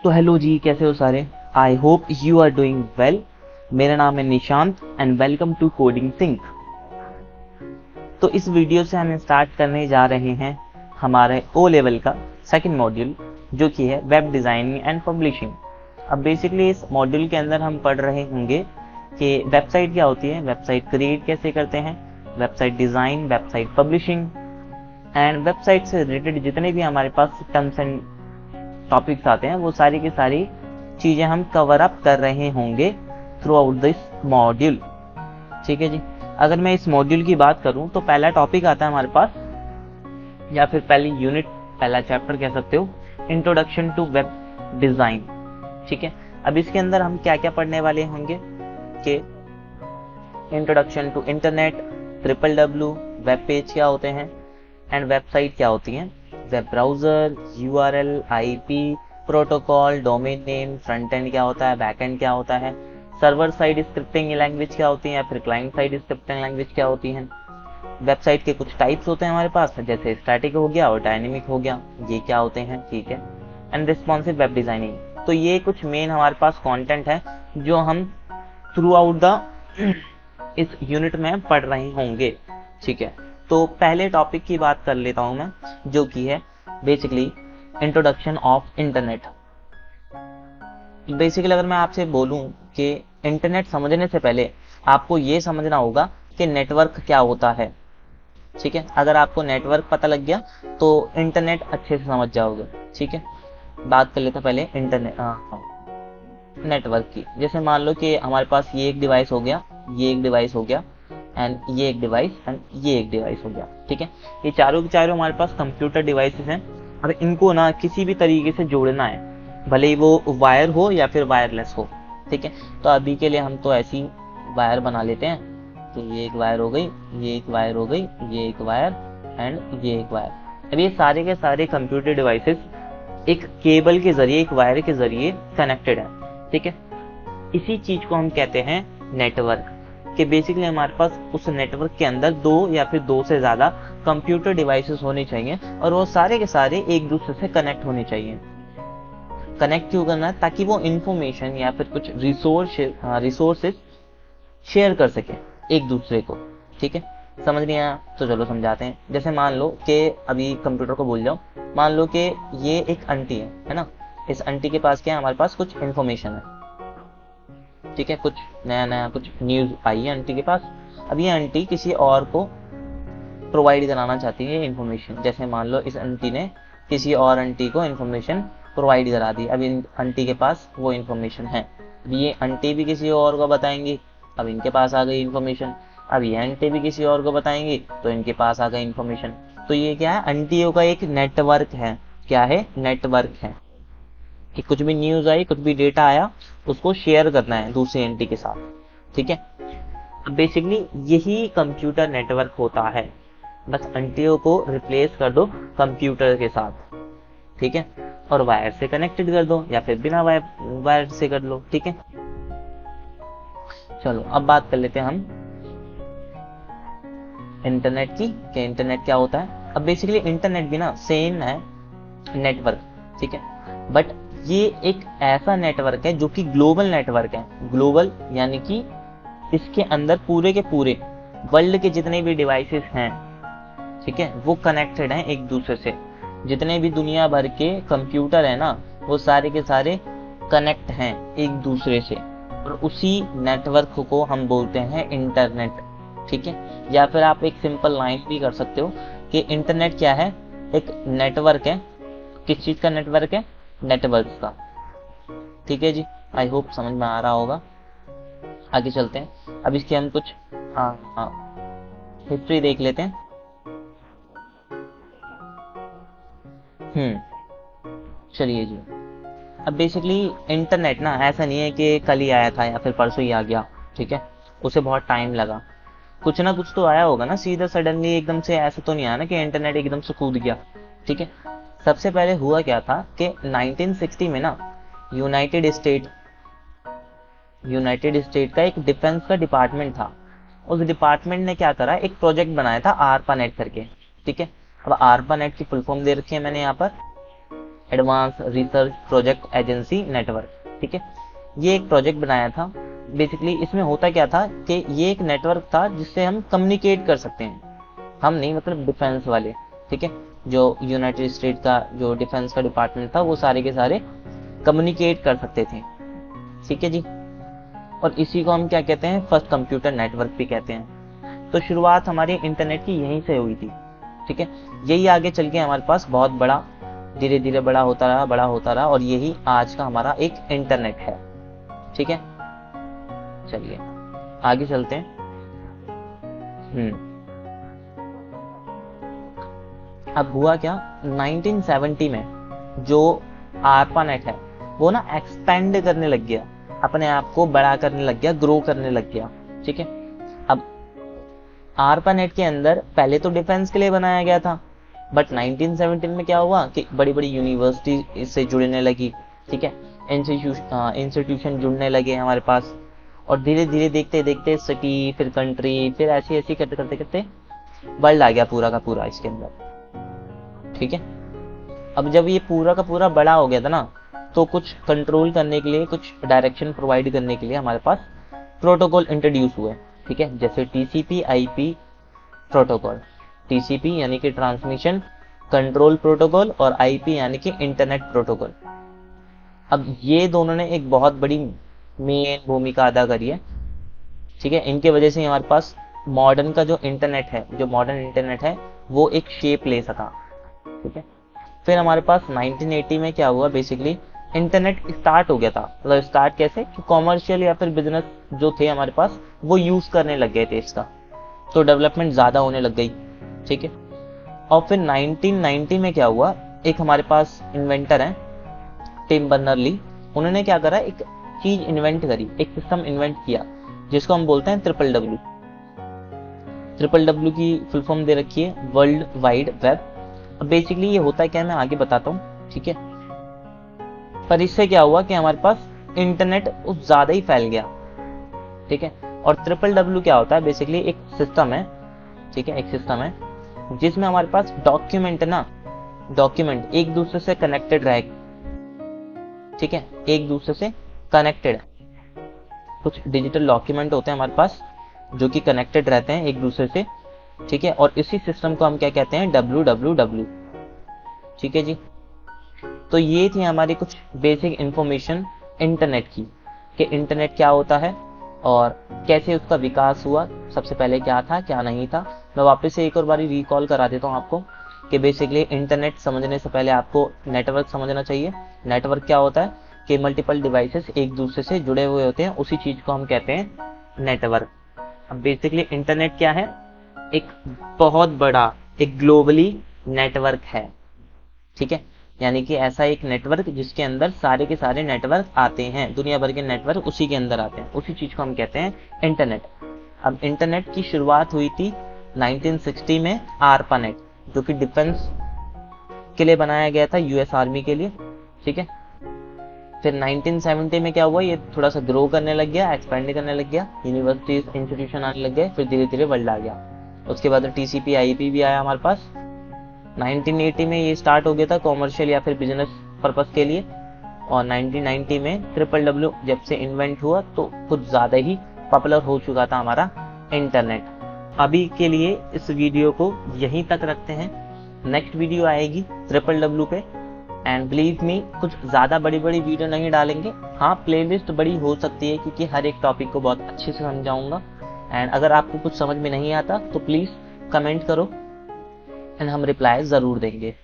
तो हेलो जी, कैसे हो सारे। I hope you are doing well. मेरा नाम है Nishant and welcome to coding sync. तो इस वीडियो से हम स्टार्ट करने जा रहे हैं हमारे ओ लेवल का सेकंड मॉड्यूल, जो कि है वेब डिज़ाइनिंग एंड पब्लिशिंग। अब बेसिकली इस मॉड्यूल के अंदर हम पढ़ रहे होंगे कि वेबसाइट क्या होती है, वेबसाइट क्रिएट कैसे करते हैं, website design, website publishing and website से रिलेटेड जितने भी हमारे पास टर्म्स एंड टॉपिक्स आते हैं वो सारी की सारी चीज़ें हम कवर अप कर रहे होंगे थ्रू आउट दिस मॉड्यूल। ठीक है जी। अगर मैं इस मॉड्यूल की बात करूं तो पहला टॉपिक आता है हमारे पास, या फिर पहली यूनिट, पहला चैप्टर कह सकते हो, इंट्रोडक्शन टू वेब डिज़ाइन। ठीक है। अब इसके अंदर हम क्या क्या पढ़ने वाले होंगे कि introduction to internet, www, web page क्या होते हैं एंड वेबसाइट क्या होती हैं, web browser, URL, IP, protocol, domain name, front end क्या होता है, बैक एंड क्या होता है, सर्वर साइड स्क्रिप्टिंग लैंग्वेज क्या होती है या फिर क्लाइंट साइड स्क्रिप्टिंग लैंग्वेज क्या होती है। वेबसाइट के कुछ टाइप्स होते हैं हमारे पास, जैसे स्टैटिक हो गया और डायनेमिक हो गया, ये क्या होते हैं। ठीक है। And responsive web designing. तो ये कुछ मेन हमारे पास कंटेंट है जो हम थ्रू आउट द इस यूनिट में पढ़ रहे होंगे। ठीक है। तो पहले टॉपिक की बात कर लेता हूं मैं, जो कि है basically introduction of internet. Basically अगर मैं आपसे बोलूं कि इंटरनेट समझने से पहले आपको ये समझना होगा कि नेटवर्क क्या होता है। ठीक है। अगर आपको नेटवर्क पता लग गया तो इंटरनेट अच्छे से समझ जाओगे। ठीक है। बात कर लेते हैं पहले इंटरनेट नेटवर्क की। जैसे मान लो कि हमारे पास ये एक डिवाइस हो गया, ये एक डिवाइस हो गया एंड ये एक डिवाइस एंड ये एक डिवाइस हो गया। ठीक है। ये चारों के चारों हमारे पास कंप्यूटर डिवाइसेस हैं। अब इनको ना किसी भी तरीके से जोड़ना है, भले ही वो वायर हो या फिर वायरलेस हो। ठीक है। तो अभी के लिए हम तो ऐसी वायर बना लेते हैं। तो ये एक वायर हो गई, ये एक वायर हो गई, ये एक वायर एंड ये एक वायर। अब ये सारे के सारे कंप्यूटर डिवाइसेस एक केबल के जरिए, एक वायर के जरिए कनेक्टेड है। ठीक है। इसी चीज को हम कहते हैं नेटवर्क। कि बेसिकली हमारे पास उस नेटवर्क के अंदर दो या फिर दो से ज्यादा कंप्यूटर डिवाइसेस होने चाहिए और वो सारे के सारे एक दूसरे से कनेक्ट होने चाहिए। कनेक्ट क्यों करना है? ताकि वो इंफॉर्मेशन या फिर कुछ रिसोर्सेस शेयर कर सके एक दूसरे को। ठीक है। समझ नहीं आया तो चलो समझाते हैं। जैसे मान लो कि अभी कंप्यूटर को भूल जाओ, मान लो कि ये एक आंटी है ना। इस आंटी के पास क्या है, हमारे पास कुछ इंफॉर्मेशन है। ठीक है। कुछ नया नया कुछ न्यूज आई है आंटी के पास। अब ये आंटी किसी और को प्रोवाइड कराना चाहती है इंफॉर्मेशन। जैसे मान लो इस आंटी ने किसी और आंटी को इंफॉर्मेशन प्रोवाइड करा दी। अब इन आंटी के पास वो इंफॉर्मेशन है। अब ये आंटी भी किसी और को बताएंगी, अब इनके पास आ गई इंफॉर्मेशन। अब ये आंटी भी किसी और को बताएंगी तो इनके पास आ गई इंफॉर्मेशन। तो ये क्या है, आंटियों का एक नेटवर्क है। क्या है? नेटवर्क है कि कुछ भी न्यूज आई, कुछ भी डेटा आया, उसको शेयर करना है दूसरी एंटी के साथ। ठीक है। अब बेसिकली यही कंप्यूटर नेटवर्क होता है। बस एंटियों को रिप्लेस कर दो कंप्यूटर के साथ। ठीक है। और वायर से कनेक्टेड कर दो या फिर बिना वायर से कर लो। ठीक है। चलो अब बात कर लेते हैं हम इंटरनेट की कि इंटरनेट क्या होता है। अब बेसिकली इंटरनेट भी ना सेम है नेटवर्क। ठीक है। बट ये एक ऐसा नेटवर्क है जो कि ग्लोबल नेटवर्क है। ग्लोबल यानी कि इसके अंदर पूरे के पूरे वर्ल्ड के जितने भी डिवाइसेस हैं, ठीक है, वो कनेक्टेड हैं एक दूसरे से। जितने भी दुनिया भर के कंप्यूटर है ना, वो सारे के सारे कनेक्ट हैं एक दूसरे से और उसी नेटवर्क को हम बोलते हैं इंटरनेट। ठीक है। या फिर आप एक सिंपल लाइन भी कर सकते हो कि इंटरनेट क्या है, एक नेटवर्क है। किस चीज का नेटवर्क है? नेटवर्क का। ठीक है जी। आई होप समझ में आ रहा होगा। आगे चलते हैं। अब इसकी हम कुछ हिस्ट्री देख लेते हैं। चलिए जी। अब बेसिकली इंटरनेट ना ऐसा नहीं है कि कल ही आया था या फिर परसों ही आ गया। ठीक है। उसे बहुत टाइम लगा। कुछ ना कुछ तो आया होगा ना, सीधा सडनली एकदम से ऐसा तो नहीं आया ना कि इंटरनेट एकदम से कूद गया। ठीक है। सबसे पहले हुआ क्या था कि 1960 में ना यूनाइटेड स्टेट का एक डिफेंस का डिपार्टमेंट था। उस डिपार्टमेंट ने क्या करा, एक प्रोजेक्ट बनाया था आरपानेट करके। ठीक है। अब आरपानेट की फुल फॉर्म दे रखी है मैंने यहाँ पर, advance research project agency network. ठीक है, ये एक प्रोजेक्ट बनाया था। बेसिकली इसमें होता क्या था कि ये एक नेटवर्क था जिससे हम कम्युनिकेट कर सकते हैं, हम नहीं मतलब डिफेंस वाले, ठीक है, जो यूनाइटेड स्टेट का जो डिफेंस का डिपार्टमेंट था वो सारे के सारे कम्युनिकेट कर सकते थे। ठीक है जी, और इसी को हम क्या कहते हैं, फर्स्ट कंप्यूटर नेटवर्क भी कहते हैं। तो शुरुआत हमारे इंटरनेट की यहीं से हुई थी। ठीक है, यही आगे चल के हमारे पास बहुत बड़ा, धीरे धीरे बड़ा होता रहा और यही आज का हमारा एक इंटरनेट है। ठीक है, चलिए आगे चलते हैं। अब हुआ क्या, 1970 में जो ARPANET है वो ना एक्सपेंड करने लग गया, अपने आप को बड़ा करने लग गया, ग्रो करने लग गया। ठीक है, अब ARPANET के अंदर पहले तो डिफेंस के लिए बनाया गया था, बट 1917 में क्या हुआ कि बड़ी बड़ी यूनिवर्सिटी इससे जुड़ने लगी। ठीक है, इंस्टीट्यूशन जुड़ने लगे हमारे पास, और धीरे धीरे देखते देखते सिटी, फिर कंट्री, फिर ऐसी ऐसी करते करते करते वर्ल्ड आ गया पूरा का पूरा इसके अंदर। ठीक है, अब जब ये पूरा का पूरा बड़ा हो गया था ना, तो कुछ कंट्रोल करने के लिए, कुछ डायरेक्शन प्रोवाइड करने के लिए हमारे पास प्रोटोकॉल इंट्रोड्यूस हुए। ठीक है, जैसे TCP IP प्रोटोकॉल, TCP यानी कि ट्रांसमिशन कंट्रोल प्रोटोकॉल, और IP यानी कि इंटरनेट प्रोटोकॉल। अब ये दोनों ने एक बहुत बड़ी मेन भूमिका अदा करी है। ठीक है, इनके वजह से हमारे पास मॉडर्न का जो इंटरनेट है, जो मॉडर्न इंटरनेट है वो एक शेप ले सका। ठीक है, फिर हमारे पास 1980 में क्या हुआ, बेसिकली इंटरनेट स्टार्ट हो गया था। मतलब स्टार्ट कैसे कि कॉमर्शियल या फिर बिजनेस जो थे हमारे पास वो यूज करने लग गए थे इसका, तो डेवलपमेंट ज्यादा होने लग गई। ठीक है, और फिर 1990 में क्या हुआ, एक हमारे पास इन्वेंटर है टिम बर्नर्स-ली, उन्होंने क्या करा, एक चीज इन्वेंट करी, एक सिस्टम इन्वेंट किया जिसको हम बोलते हैं WWW। WWW की फुल फॉर्म दे रखी है वर्ल्ड वाइड वेब। अब बेसिकली ये होता है क्या, मैं आगे बताता हूँ। ठीक है, पर इससे क्या हुआ कि हमारे पास इंटरनेट उस ज्यादा ही फैल गया। ठीक है, और WWW क्या होता है, बेसिकली एक सिस्टम है। ठीक है, एक सिस्टम है जिसमें हमारे पास डॉक्यूमेंट एक दूसरे से कनेक्टेड रहे। ठीक है, एक दूसरे से कनेक्टेड, कुछ डिजिटल डॉक्यूमेंट होते हैं हमारे पास जो कि कनेक्टेड रहते हैं एक दूसरे से। ठीक है, और इसी सिस्टम को हम क्या कहते हैं, WWW। ठीक है जी, तो ये थी हमारी कुछ बेसिक इंफॉर्मेशन इंटरनेट की, कि इंटरनेट क्या होता है और कैसे उसका विकास हुआ, सबसे पहले क्या था क्या नहीं था। मैं वापस से एक और बारी रिकॉल करा देता हूँ आपको कि बेसिकली इंटरनेट समझने से पहले आपको नेटवर्क समझना चाहिए। नेटवर्क क्या होता है कि मल्टीपल डिवाइसेस एक दूसरे से जुड़े हुए होते हैं, उसी चीज को हम कहते हैं नेटवर्क। अब बेसिकली इंटरनेट क्या है, एक बहुत बड़ा, एक ग्लोबली नेटवर्क है। ठीक है, यानी कि ऐसा एक नेटवर्क जिसके अंदर सारे के सारे नेटवर्क आते हैं, दुनिया भर के नेटवर्क उसी के अंदर आते हैं, उसी चीज को हम कहते हैं इंटरनेट। अब इंटरनेट की शुरुआत हुई थी 1960 में ARPANET, जो कि डिफेंस के लिए बनाया गया था, US आर्मी के लिए। ठीक है, फिर 1970 में क्या हुआ, ये थोड़ा सा ग्रो करने लग गया, एक्सपेंड करने लग गया, यूनिवर्सिटीज इंस्टीट्यूशन आने लग गए, फिर धीरे धीरे वर्ल्ड आ गया। उसके बाद TCP IP भी आया हमारे पास। 1980 में ये स्टार्ट हो गया था कॉमर्शियल या फिर बिजनेस पर्पस के लिए, और 1990 में WWW जब से इन्वेंट हुआ तो कुछ ज्यादा ही पॉपुलर हो चुका था हमारा इंटरनेट। अभी के लिए इस वीडियो को यहीं तक रखते हैं, नेक्स्ट वीडियो आएगी WWW पे, एंड बिलीव मी कुछ ज्यादा बड़ी बड़ी वीडियो नहीं डालेंगे। हाँ, प्लेलिस्ट बड़ी हो सकती है क्योंकि हर एक टॉपिक को बहुत अच्छे से समझाऊंगा। एंड अगर आपको कुछ समझ में नहीं आता तो प्लीज कमेंट करो एंड हम रिप्लाई जरूर देंगे।